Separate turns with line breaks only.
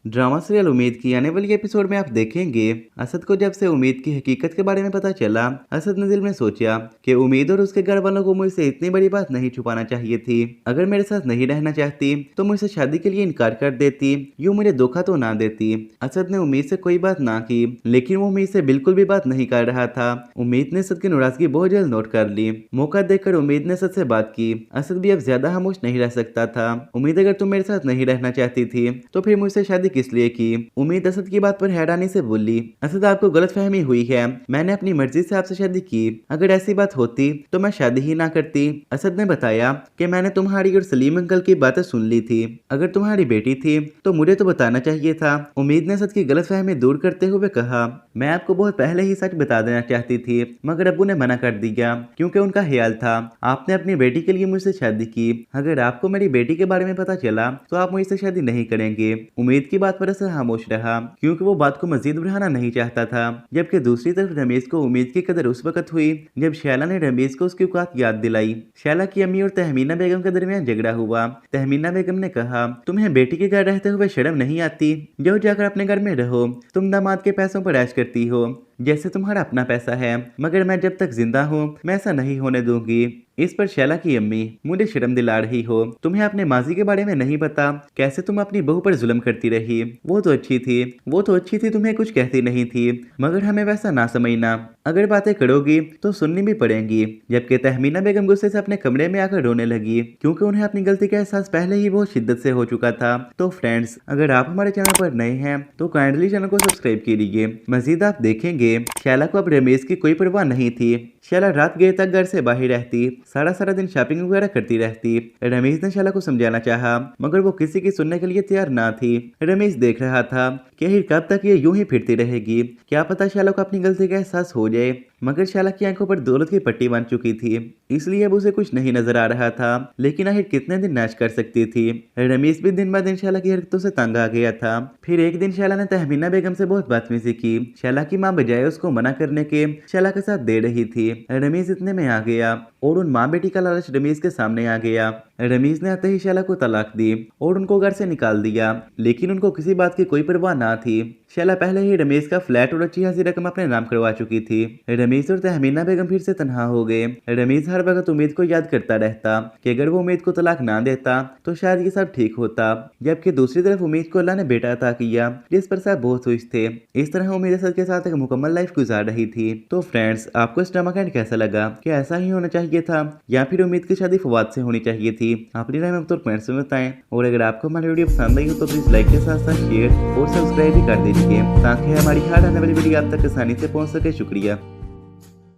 Drama serial उम्मीद की आने वाली एपिसोड में आप देखेंगे असद को जब से उम्मीद की हकीकत के बारे में पता चला, असद ने दिल में सोचा कि उम्मीद और उसके घर वालों को मुझसे इतनी बड़ी बात नहीं छुपाना चाहिए थी। अगर मेरे साथ नहीं रहना चाहती तो मुझसे शादी के लिए इनकार कर देती, यूं मुझे धोखा तो ना देती। असद ने उम्मीद से कोई बात ना की, लेकिन वो उम्मीद से बिल्कुल भी बात नहीं कर रहा था। उम्मीद ने असद की नाराजगी बहुत जल्द नोट कर ली। मौका देखकर उम्मीद ने असद से बात की। असद भी अब ज्यादा खामोश नहीं रह सकता था। उम्मीद, अगर तुम मेरे साथ नहीं रहना चाहती थी तो फिर मुझसे शादी किस लिए की? उम्मीद असद की बात पर हैरानी से बोली, असद आपको गलतफहमी हुई है, मैंने अपनी मर्जी से आपसे शादी की। अगर ऐसी बात होती तो मैं शादी ही ना करती। असद ने बताया कि मैंने तुम्हारी और सलीम अंकल की बातें सुन ली थी। अगर तुम्हारी बेटी थी तो मुझे तो बताना चाहिए था। उम्मीद ने असद की गलतफहमी दूर करते हुए कहा, मैं आपको बहुत पहले ही सच बता देना चाहती थी, मगर अब्बू ने मना कर दिया क्योंकि उनका ख्याल था आपने अपनी बेटी के लिए मुझसे शादी की। अगर आपको मेरी बेटी के बारे में पता चला तो आप मुझसे शादी नहीं करेंगे। उम्मीद की बात पर असद खामोश रहा क्योंकि वो बात को मजीद बढ़ाना नहीं चाहता था। जबकि दूसरी तरफ रमेश को उम्मीद की कदर उस वक्त हुई जब शैला ने रमेश को उसकी औकात याद दिलाई। शैला की अम्मी और तहमीना बेगम के दरमियान झगड़ा हुआ। तहमीना बेगम ने कहा, तुम्हें बेटी के घर रहते हुए शर्म नहीं आती? जो जाकर अपने घर में रहो, तुम दामाद के पैसों पर ऐश करती हो जैसे तुम्हारा अपना पैसा है, मगर मैं जब तक जिंदा हूँ मैं ऐसा नहीं होने दूंगी। इस पर शैला की अम्मी, मुझे शर्म दिला रही हो, तुम्हें अपने माजी के बारे में नहीं पता, कैसे तुम अपनी बहू पर जुल्म करती रही। वो तो अच्छी थी, तुम्हें कुछ कहती नहीं थी, मगर हमें वैसा ना समझना, अगर बातें करोगी तो सुननी भी पड़ेंगी। जबकि तहमीना बेगम गुस्से से अपने कमरे में आकर रोने लगी क्योंकि उन्हें अपनी गलती का एहसास पहले ही बहुत शिद्दत से हो चुका था। तो फ्रेंड्स, अगर आप हमारे चैनल पर नए हैं तो काइंडली चैनल को सब्सक्राइब कीजिए। मजीद आप देखेंगे शैला को अब रमेश की कोई परवाह नहीं थी। शैला रात गए तक घर से बाहर रहती, सारा सारा दिन शॉपिंग वगैरह करती रहती। रमेश ने शैला को समझाना चाहा मगर वो किसी की सुनने के लिए तैयार ना थी। रमेश देख रहा था कि आखिर कब तक ये यूं ही फिरती रहेगी, क्या पता शैला को अपनी गलती का एहसास हो जाए। मगर शैला की आंखों पर दौलत की पट्टी बन चुकी थी, इसलिए अब उसे कुछ नहीं नजर आ रहा था। लेकिन आखिर कितने दिन नाश कर सकती थी। रमेश भी दिन ब दिन शैला की हरकतों से तंग आ गया था। फिर एक दिन शैला ने तहमीना बेगम से बहुत बदतमीजी की। शैला की माँ बजाय उसको मना करने के शैला के साथ दे रही थी। रमेश इतने में आ गया और उन माँ बेटी का लालच रमेश के सामने आ गया। रमेश ने आते ही शैला को तलाक दी और उनको घर से निकाल दिया, लेकिन उनको किसी बात की कोई परवाह ना थी। शैला पहले ही रमेश का फ्लैट और अच्छी खासी रकम अपने नाम करवा चुकी थी। रमेश और तहमीना बेगम फिर से तन्हा हो गए। रमेश हर वक्त उम्मीद को याद करता रहता कि अगर वो उम्मीद को तलाक ना देता तो शायद ये सब ठीक होता। जबकि दूसरी तरफ उम्मीद को अल्लाह ने बेटा अता किया जिस पर सब बहुत खुश थे। इस तरह उम्मीद असद के साथ एक मुकम्मल लाइफ गुजार रही थी। तो फ्रेंड्स, आपको इस ड्रामा का एंड कैसा लगा? क्या ऐसा ही होना चाहिए था या फिर उम्मीद की शादी फवाद से होनी चाहिए थी? अपनी राय में तो कमेंट्स में बताएं। और अगर आपको हमारी वीडियो पसंद आई हो तो प्लीज लाइक के साथ साथ शेयर और सब्सक्राइब भी कर दीजिए ताकि हमारी हर आने वाली वीडियो आप तक आसानी से पहुंच सके। शुक्रिया।